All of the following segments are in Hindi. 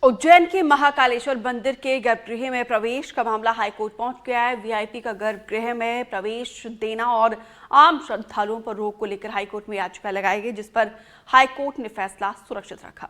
उज्जैन के महाकालेश्वर मंदिर के गर्भगृह में प्रवेश का मामला हाईकोर्ट पहुंच गया है। वीआईपी का गर्भगृह में प्रवेश देना और आम श्रद्धालुओं पर रोक को लेकर हाईकोर्ट में याचिका लगाई गई, जिस पर हाईकोर्ट ने फैसला सुरक्षित रखा।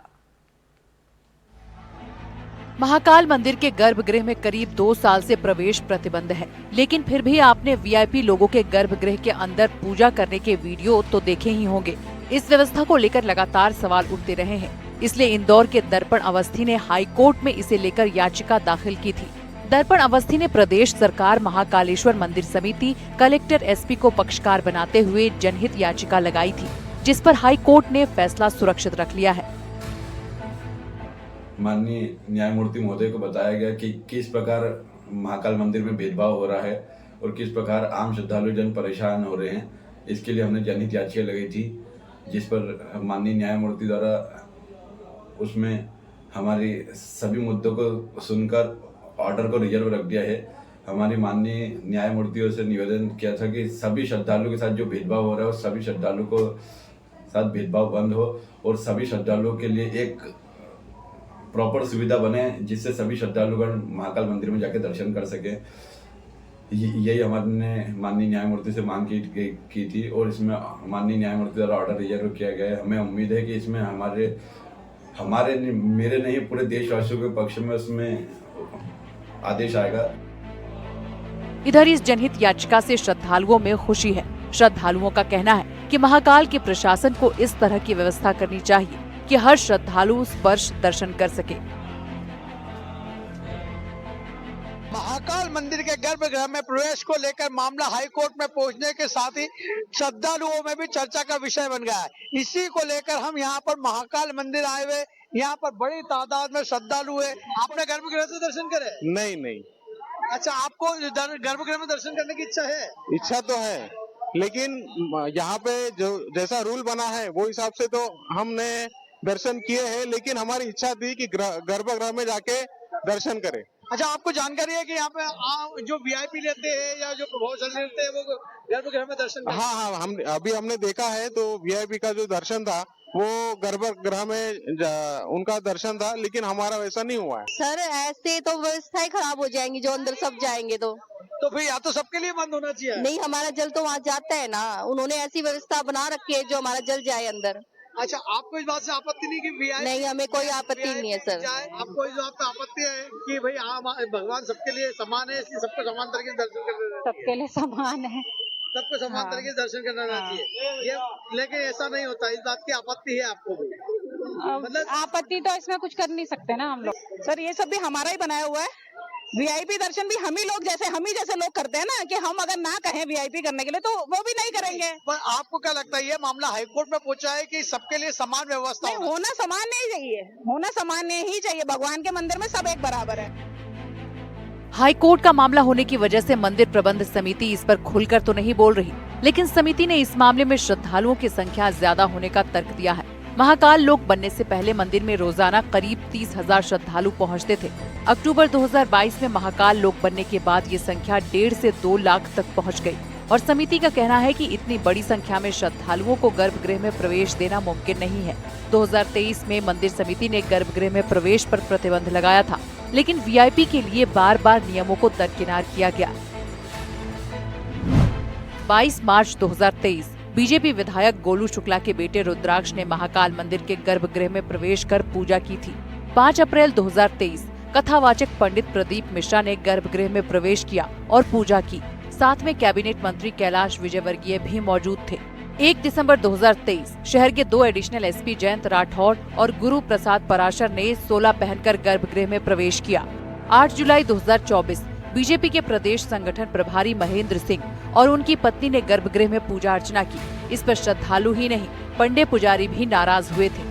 महाकाल मंदिर के गर्भगृह में करीब 2 साल से प्रवेश प्रतिबंध है, लेकिन फिर भी आपने वीआईपी लोगों के गर्भगृह के अंदर पूजा करने के वीडियो तो देखे ही होंगे। इस व्यवस्था को लेकर लगातार सवाल उठते रहे हैं, इसलिए इंदौर के दर्पण अवस्थी ने हाईकोर्ट में इसे लेकर याचिका दाखिल की थी। दर्पण अवस्थी ने प्रदेश सरकार, महाकालेश्वर मंदिर समिति, कलेक्टर, एसपी को पक्षकार बनाते हुए जनहित याचिका लगाई थी, जिस पर हाईकोर्ट ने फैसला सुरक्षित रख लिया है। माननीय न्यायमूर्ति महोदय को बताया गया कि किस प्रकार महाकाल मंदिर में भेदभाव हो रहा है और किस प्रकार आम श्रद्धालु जन परेशान हो रहे हैं। इसके लिए हमने जनहित याचिका लगाई थी, जिस पर माननीय न्यायमूर्ति द्वारा उसमें हमारी सभी मुद्दों को सुनकर ऑर्डर को रिजर्व रख दिया है। हमारी माननीय न्यायमूर्तियों से निवेदन किया था कि सभी श्रद्धालुओं के साथ जो भेदभाव हो रहा है, सभी श्रद्धालुओं को साथ भेदभाव बंद हो और सभी श्रद्धालुओं के लिए एक प्रॉपर सुविधा बने, जिससे सभी श्रद्धालुगण महाकाल मंदिर में जाके दर्शन कर सके। यही हमारे माननीय न्यायमूर्ति से मांग की थी और इसमें माननीय न्यायमूर्ति द्वारा ऑर्डर रिजर्व किया गया है। हमें उम्मीद है कि इसमें मेरे नहीं पूरे देशवासियों के पक्ष में उसमें आदेश आएगा। इधर इस जनहित याचिका से श्रद्धालुओं में खुशी है। श्रद्धालुओं का कहना है कि महाकाल के प्रशासन को इस तरह की व्यवस्था करनी चाहिए कि हर श्रद्धालु स्पर्श दर्शन कर सके। महाकाल मंदिर के गर्भगृह में प्रवेश को लेकर मामला हाईकोर्ट में पहुंचने के साथ ही श्रद्धालुओं में भी चर्चा का विषय बन गया है। इसी को लेकर हम यहाँ पर महाकाल मंदिर आए हुए, यहाँ पर बड़ी तादाद में श्रद्धालु है। आपने गर्भगृह से दर्शन करे? नहीं। अच्छा, आपको गर्भगृह में दर्शन करने की इच्छा है? इच्छा तो है, लेकिन यहाँ पे जो जैसा रूल बना है वो हिसाब से तो हमने दर्शन किए हैं, लेकिन हमारी इच्छा थी कि गर्भगृह में जाके दर्शन करें। अच्छा, आपको जानकारी है कि यहाँ पे जो वीआईपी लेते हैं या जो प्रभावशाली लेते हैं वो गर्भगृह में दर्शन करते हैं? हाँ, हमने देखा है, तो वीआईपी का जो दर्शन था वो गर्भगृह में उनका दर्शन था, लेकिन हमारा वैसा नहीं हुआ है। सर, ऐसे तो व्यवस्थाएं खराब हो जाएंगी, जो अंदर सब जाएंगे तो फिर या तो सबके लिए बंद होना चाहिए। नहीं, हमारा जल तो वहाँ जाता है ना, उन्होंने ऐसी व्यवस्था बना रखी है जो हमारा जल जाए अंदर। अच्छा, आपको इस बात से आपत्ति नहीं कि वीआईपी? नहीं, हमें कोई आपत्ति नहीं है सर। आपको इस बात पे आपत्ति है कि भाई भगवान सबके लिए समान है, इसलिए सबको समान तरीके से दर्शन करना? सबके लिए समान है, सबको समान तरीके से दर्शन करना चाहिए। ये लेकिन ऐसा नहीं होता, इस बात की आपत्ति है आपको भी? मतलब आपत्ति तो इसमें कुछ कर नहीं सकते ना हम लोग। सर, ये सब भी हमारा ही बनाया हुआ है। वीआईपी दर्शन भी हम ही जैसे लोग करते हैं ना, कि हम अगर ना कहें वीआईपी करने के लिए तो वो भी नहीं करेंगे। पर आपको क्या लगता है, ये मामला हाईकोर्ट में पहुंचा है कि सबके लिए समान व्यवस्था होना समान नहीं चाहिए? होना समान ही चाहिए। भगवान के मंदिर में सब एक बराबर है। हाईकोर्ट का मामला होने की वजह से मंदिर प्रबंध समिति इस पर खुलकर तो नहीं बोल रही, लेकिन समिति ने इस मामले में श्रद्धालुओं की संख्या ज्यादा होने का तर्क दिया है। महाकाल लोक बनने से पहले मंदिर में रोजाना करीब 30,000 श्रद्धालु पहुंचते थे। अक्टूबर 2022 में महाकाल लोक बनने के बाद ये संख्या 1.5 से 2 लाख तक पहुंच गई और समिति का कहना है कि इतनी बड़ी संख्या में श्रद्धालुओं को गर्भगृह में प्रवेश देना मुमकिन नहीं है। 2023 में मंदिर समिति ने गर्भगृह में प्रवेश पर प्रतिबंध लगाया था, लेकिन वीआईपी के लिए बार बार नियमों को दरकिनार किया गया। 22 मार्च 2023 बीजेपी विधायक गोलू शुक्ला के बेटे रुद्राक्ष ने महाकाल मंदिर के गर्भगृह में प्रवेश कर पूजा की थी। 5 अप्रैल 2023 कथावाचक पंडित प्रदीप मिश्रा ने गर्भगृह में प्रवेश किया और पूजा की। साथ में कैबिनेट मंत्री कैलाश विजयवर्गीय भी मौजूद थे। 1 दिसंबर 2023 शहर के 2 एडिशनल एसपी जयंत राठौड़ और गुरु प्रसाद पराशर ने 16 पहनकर गर्भगृह में प्रवेश किया। 8 जुलाई 2024 बीजेपी के प्रदेश संगठन प्रभारी महेंद्र सिंह और उनकी पत्नी ने गर्भगृह में पूजा अर्चना की। इस पर श्रद्धालु ही नहीं, पंडे पुजारी भी नाराज हुए थे।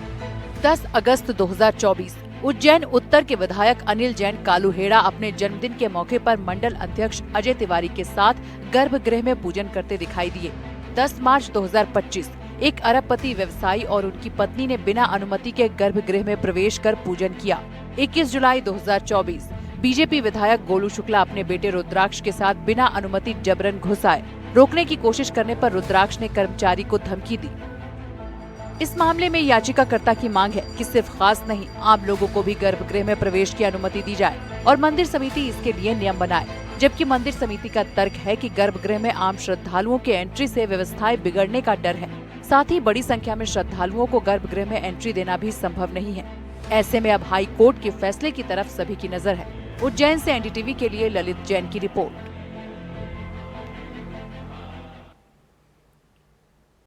10 अगस्त 2024 उज्जैन उत्तर के विधायक अनिल जैन कालूहेड़ा अपने जन्मदिन के मौके पर मंडल अध्यक्ष अजय तिवारी के साथ गर्भगृह में पूजन करते दिखाई दिए। 10 मार्च 2025 एक अरबपति व्यवसायी और उनकी पत्नी ने बिना अनुमति के गर्भगृह में प्रवेश कर पूजन किया। 21 जुलाई 2024 बीजेपी विधायक गोलू शुक्ला अपने बेटे रुद्राक्ष के साथ बिना अनुमति जबरन घुस आए। रोकने की कोशिश करने पर रुद्राक्ष ने कर्मचारी को धमकी दी। इस मामले में याचिकाकर्ता की मांग है कि सिर्फ खास नहीं, आम लोगों को भी गर्भगृह में प्रवेश की अनुमति दी जाए और मंदिर समिति इसके लिए नियम बनाए। जबकि मंदिर समिति का तर्क है कि गर्भगृह में आम श्रद्धालुओं के एंट्री से व्यवस्थाएं बिगड़ने का डर है। साथ ही बड़ी संख्या में श्रद्धालुओं को गर्भगृह में एंट्री देना भी संभव नहीं है। ऐसे में अब हाई कोर्ट के फैसले की तरफ सभी की नजर है। उज्जैन से एनडीटीवी के लिए ललित जैन की रिपोर्ट।